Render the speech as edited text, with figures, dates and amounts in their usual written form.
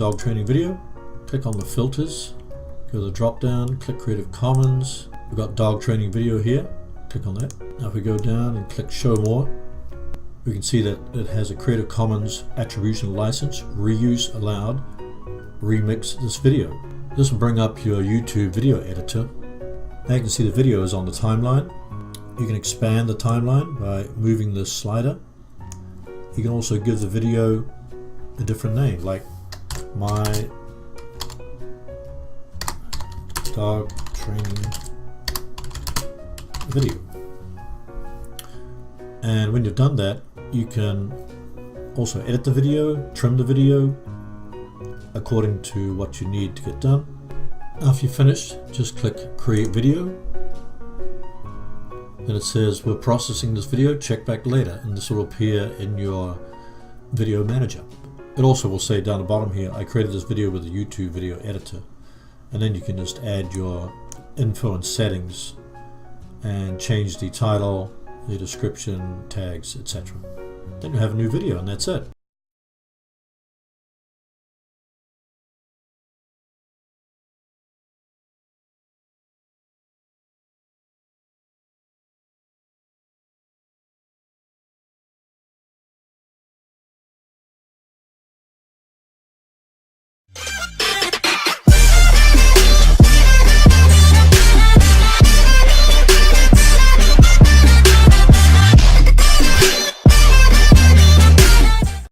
Dog training video, click on the filters, go to the drop down, click Creative Commons. We've got dog training video here, click on that. Now if we go down and click show more, we can see that it has a Creative Commons attribution license, reuse allowed, remix this video. This will bring up your YouTube video editor. Now you can see the video is on the timeline. You can expand the timeline by moving this slider. You can also give the video a different name, like my dog training video. And when you've done that, you can also edit the video, trim the video according to what you need to get done. After you're finished, just click create video. Then it says we're processing this video, check back later, and this will appear in your video manager. It also will say down the bottom here, I created this video with a YouTube video editor. And then you can just add your info and settings and change the title, the description, tags, etc. Then you have a new video, and that's it.